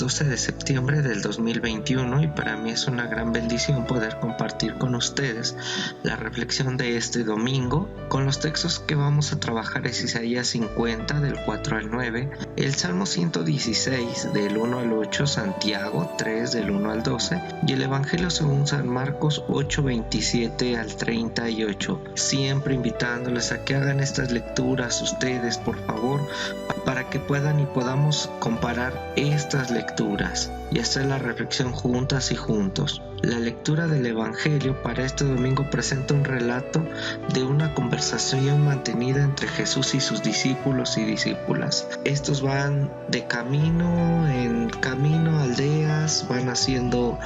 12 de septiembre del 2021 y para mí es una gran bendición poder compartir con ustedes la reflexión de este domingo. Con los textos que vamos a trabajar es Isaías 50 del 4 al 9, el Salmo 116 del 1 al 8, Santiago 3 del 1 al 12 y el Evangelio según San Marcos 8, 27 al 38. Siempre invitándoles a que hagan estas lecturas ustedes, por favor, para que puedan y podamos comparar estas lecturas y hacer la reflexión juntas y juntos. La lectura del Evangelio para este domingo presenta un relato de una conversación mantenida entre Jesús y sus discípulos y discípulas. Estos van de camino en camino a aldeas, van haciendo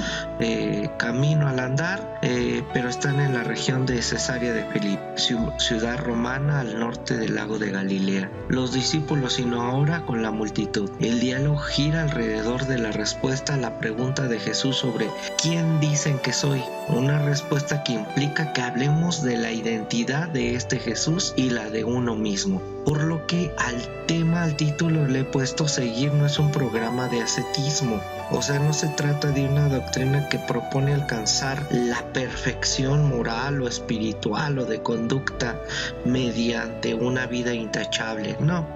camino al andar, pero están en la región de Cesarea de Filipo, ciudad romana al norte del lago de Galilea. Los discípulos, sino ahora con la multitud. El diálogo gira alrededor de la respuesta a la pregunta de Jesús sobre ¿quién dicen que soy? Una respuesta que implica que hablemos de la identidad de este Jesús y la de uno mismo. Por lo que al título le he puesto seguir no es un programa de ascetismo. O sea, no se trata de una doctrina que propone alcanzar la perfección moral o espiritual o de conducta mediante una vida intachable. No.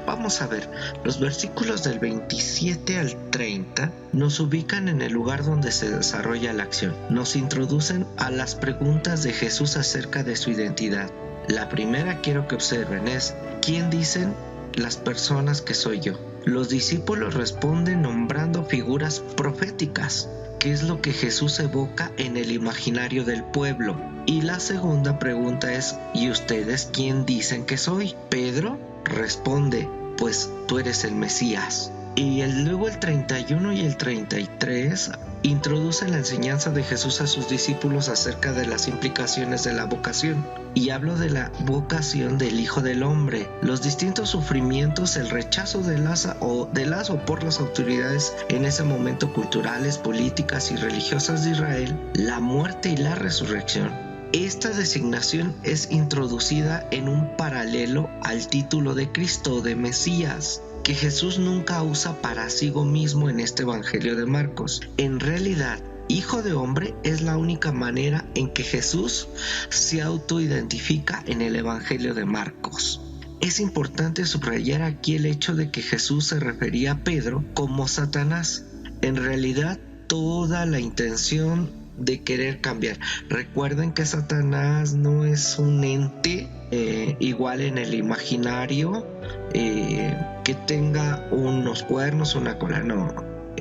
Vamos a ver, los versículos del 27 al 30 nos ubican en el lugar donde se desarrolla la acción. Nos introducen a las preguntas de Jesús acerca de su identidad. La primera quiero que observen es, ¿quién dicen las personas que soy yo? Los discípulos responden nombrando figuras proféticas, que es lo que Jesús evoca en el imaginario del pueblo. Y la segunda pregunta es, ¿y ustedes quién dicen que soy? Pedro responde, pues tú eres el Mesías. Y luego el 31 y el 33 introducen la enseñanza de Jesús a sus discípulos acerca de las implicaciones de la vocación. Y hablo de la vocación del Hijo del Hombre, los distintos sufrimientos, el rechazo de las o por las autoridades en ese momento culturales, políticas y religiosas de Israel, la muerte y la resurrección. Esta designación es introducida en un paralelo al título de Cristo, de Mesías, que Jesús nunca usa para sí mismo en este Evangelio de Marcos. En realidad, Hijo de Hombre es la única manera en que Jesús se autoidentifica en el Evangelio de Marcos. Es importante subrayar aquí el hecho de que Jesús se refería a Pedro como Satanás. En realidad, toda la intención de querer cambiar. Recuerden que Satanás no es un ente igual en el imaginario que tenga unos cuernos, una cola, no.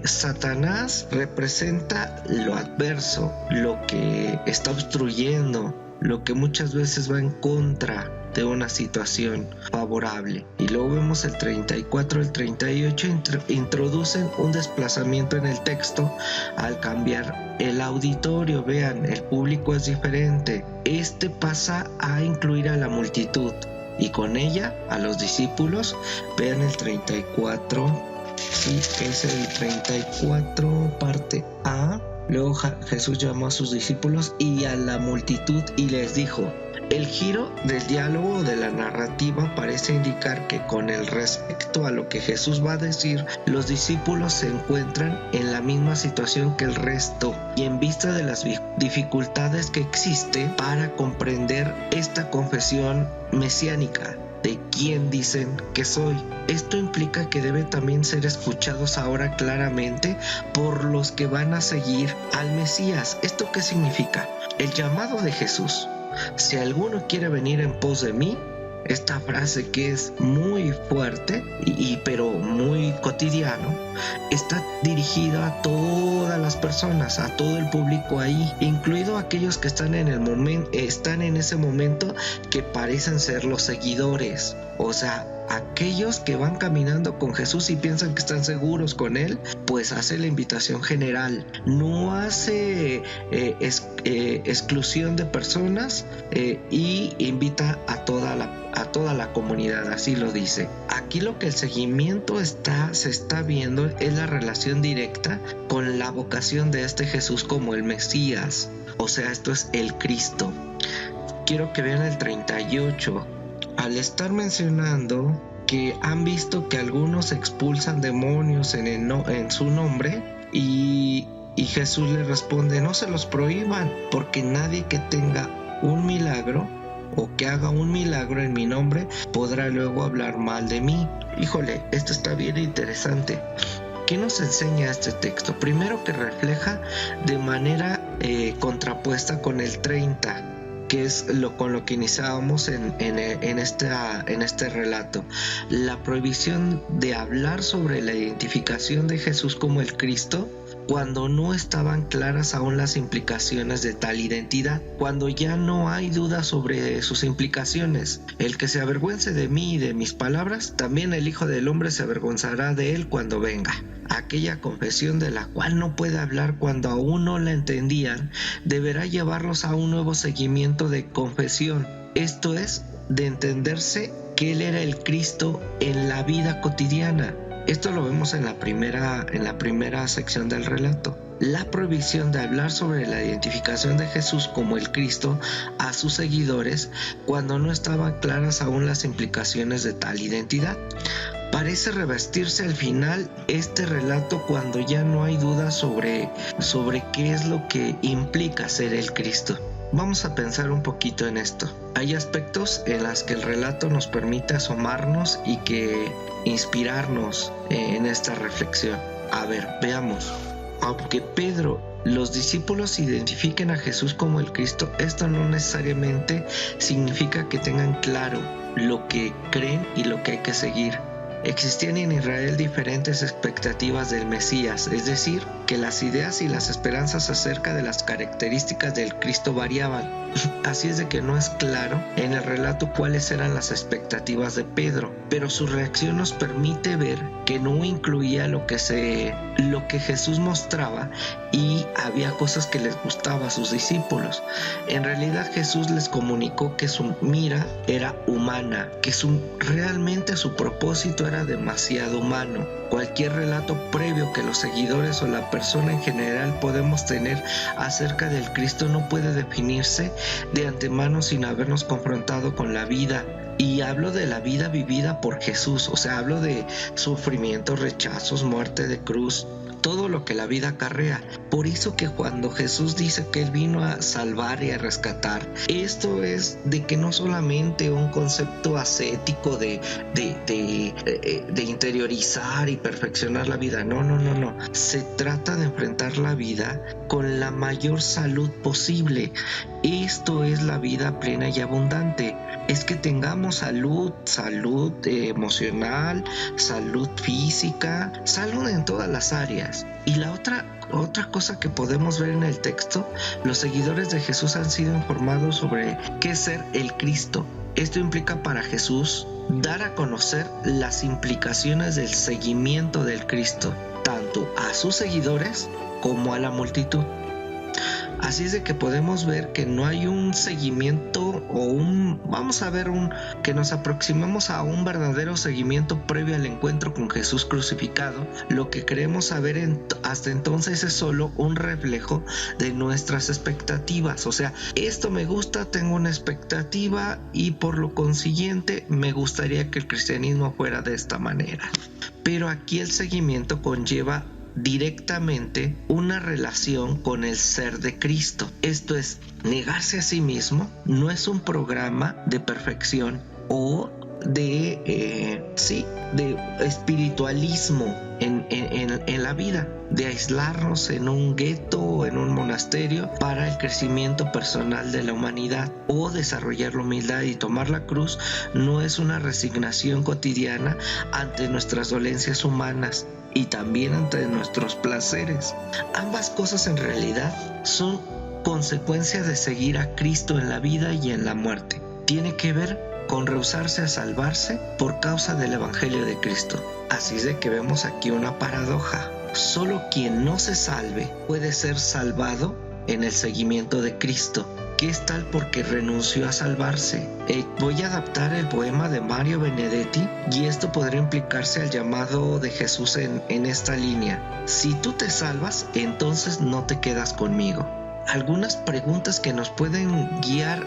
Satanás representa lo adverso, lo que está obstruyendo, lo que muchas veces va en contra de una situación favorable. Y luego vemos el 34 y el 38 introducen un desplazamiento en el texto al cambiar el auditorio. Vean, el público es diferente. Este pasa a incluir a la multitud y con ella a los discípulos. Vean el 34. Sí, es el 34 parte A. Luego Jesús llamó a sus discípulos y a la multitud y les dijo. El giro del diálogo de la narrativa parece indicar que con el respecto a lo que Jesús va a decir, los discípulos se encuentran en la misma situación que el resto y en vista de las dificultades que existe para comprender esta confesión mesiánica. ¿De quién dicen que soy? Esto implica que debe también ser escuchados ahora claramente por los que van a seguir al Mesías. ¿Esto qué significa? El llamado de Jesús. Si alguno quiere venir en pos de mí, esta frase que es muy fuerte pero muy cotidiano, está dirigida a todas las personas, a todo el público ahí, incluido aquellos que están en ese momento que parecen ser los seguidores, o sea, aquellos que van caminando con Jesús y piensan que están seguros con él, pues hace la invitación general, no hace exclusión de personas y invita a toda la comunidad, así lo dice. Aquí lo que el seguimiento se está viendo es la relación directa con la vocación de este Jesús como el Mesías, o sea, esto es el Cristo. Quiero que vean el 38. Al estar mencionando porque han visto que algunos expulsan demonios en su nombre y Jesús les responde: no se los prohíban, porque nadie que tenga un milagro o que haga un milagro en mi nombre podrá luego hablar mal de mí. Híjole, esto está bien interesante. ¿Qué nos enseña este texto? Primero, que refleja de manera contrapuesta con el 30, que es con lo que iniciábamos en este relato. La prohibición de hablar sobre la identificación de Jesús como el Cristo, cuando no estaban claras aún las implicaciones de tal identidad, cuando ya no hay duda sobre sus implicaciones. El que se avergüence de mí y de mis palabras, también el Hijo del Hombre se avergonzará de él cuando venga. Aquella confesión de la cual no puede hablar cuando aún no la entendían, deberá llevarlos a un nuevo seguimiento de confesión, esto es, de entenderse que Él era el Cristo en la vida cotidiana. Esto lo vemos en la primera sección del relato. La prohibición de hablar sobre la identificación de Jesús como el Cristo a sus seguidores cuando no estaban claras aún las implicaciones de tal identidad. Parece revestirse al final este relato cuando ya no hay duda sobre qué es lo que implica ser el Cristo. Vamos a pensar un poquito en esto. Hay aspectos en los que el relato nos permite asomarnos y que inspirarnos en esta reflexión. A ver, veamos. Aunque Pedro, los discípulos identifiquen a Jesús como el Cristo, esto no necesariamente significa que tengan claro lo que creen y lo que hay que seguir. Existían en Israel diferentes expectativas del Mesías, es decir, que las ideas y las esperanzas acerca de las características del Cristo variaban. Así es de que no es claro en el relato cuáles eran las expectativas de Pedro, pero su reacción nos permite ver que no incluía lo que Jesús mostraba, y había cosas que les gustaba a sus discípulos. En realidad Jesús les comunicó que su mira era humana, que realmente su propósito era demasiado humano. Cualquier relato previo que los seguidores o la persona en general podemos tener acerca del Cristo no puede definirse de antemano sin habernos confrontado con la vida. Y hablo de la vida vivida por Jesús, o sea, hablo de sufrimientos, rechazos, muerte de cruz, todo lo que la vida acarrea. Por eso que cuando Jesús dice que Él vino a salvar y a rescatar, esto es de que no solamente un concepto ascético de interiorizar y perfeccionar la vida, no. Se trata de enfrentar la vida con la mayor salud posible. Esto es la vida plena y abundante. Es que tengamos salud emocional, salud física, salud en todas las áreas. Y la otra cosa que podemos ver en el texto, los seguidores de Jesús han sido informados sobre qué es ser el Cristo. Esto implica para Jesús dar a conocer las implicaciones del seguimiento del Cristo, tanto a sus seguidores como a la multitud. Así es de que podemos ver que no hay un seguimiento que nos aproximemos a un verdadero seguimiento previo al encuentro con Jesús crucificado. Lo que queremos saber hasta entonces es solo un reflejo de nuestras expectativas. O sea, esto me gusta, tengo una expectativa y por lo consiguiente me gustaría que el cristianismo fuera de esta manera. Pero aquí el seguimiento conlleva directamente una relación con el ser de Cristo. Esto es, negarse a sí mismo no es un programa de perfección o de espiritualismo en la vida, de aislarnos en un gueto o en un monasterio para el crecimiento personal de la humanidad, o desarrollar la humildad y tomar la cruz. No es una resignación cotidiana ante nuestras dolencias humanas y también ante nuestros placeres. Ambas cosas en realidad son consecuencias de seguir a Cristo en la vida y en la muerte. Tiene que ver con rehusarse a salvarse por causa del Evangelio de Cristo. Así es de que vemos aquí una paradoja. Solo quien no se salve puede ser salvado en el seguimiento de Cristo, que es tal porque renunció a salvarse. Voy a adaptar el poema de Mario Benedetti, y esto podría implicarse al llamado de Jesús en esta línea: si tú te salvas, entonces no te quedas conmigo. Algunas preguntas que nos pueden guiar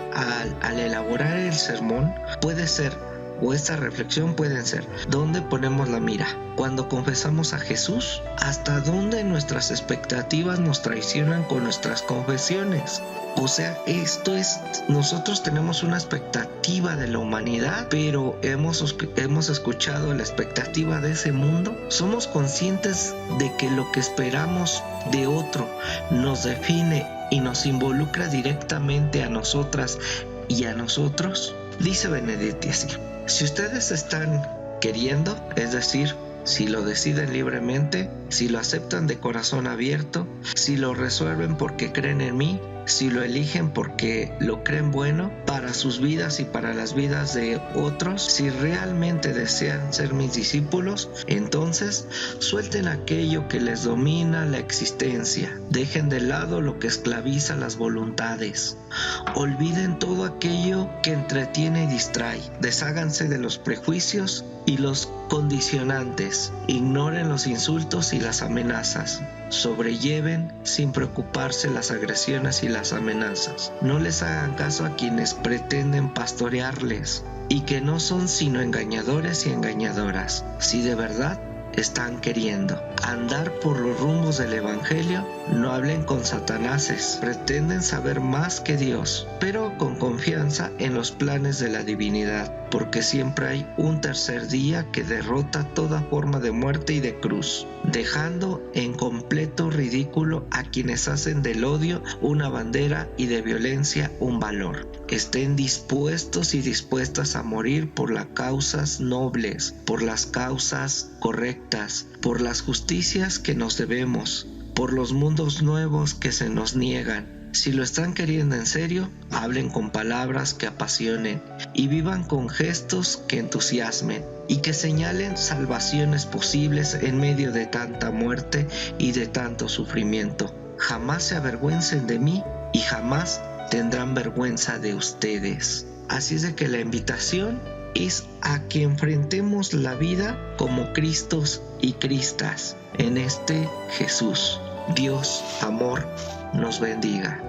al elaborar el sermón puede ser: o esta reflexión pueden ser: ¿dónde ponemos la mira? Cuando confesamos a Jesús, ¿hasta dónde nuestras expectativas nos traicionan con nuestras confesiones? O sea, esto es, nosotros tenemos una expectativa de la humanidad, pero hemos escuchado la expectativa de ese mundo. ¿Somos conscientes de que lo que esperamos de otro nos define y nos involucra directamente a nosotras y a nosotros? Dice Benedetti así: si ustedes están queriendo, es decir, si lo deciden libremente, si lo aceptan de corazón abierto, si lo resuelven porque creen en mí, si lo eligen porque lo creen bueno para sus vidas y para las vidas de otros, si realmente desean ser mis discípulos, entonces suelten aquello que les domina la existencia, dejen de lado lo que esclaviza las voluntades, olviden todo aquello que entretiene y distrae, desháganse de los prejuicios y los condicionantes, ignoren los insultos y las amenazas, sobrelleven sin preocuparse las agresiones y las amenazas. No les hagan caso a quienes pretenden pastorearles y que no son sino engañadores y engañadoras. Si de verdad están queriendo andar por los rumbos del Evangelio, no hablen con satanases. Pretenden saber más que Dios, pero con confianza en los planes de la divinidad, porque siempre hay un tercer día que derrota toda forma de muerte y de cruz, dejando en completo ridículo a quienes hacen del odio una bandera y de violencia un valor. Estén dispuestos y dispuestas a morir por las causas nobles, por las causas correctas, por las justicias que nos debemos, por los mundos nuevos que se nos niegan. Si lo están queriendo en serio, hablen con palabras que apasionen y vivan con gestos que entusiasmen y que señalen salvaciones posibles en medio de tanta muerte y de tanto sufrimiento. Jamás se avergüencen de mí y jamás tendrán vergüenza de ustedes. Así es de que la invitación es a que enfrentemos la vida como Cristos y Cristas en este Jesús. Dios, amor, nos bendiga.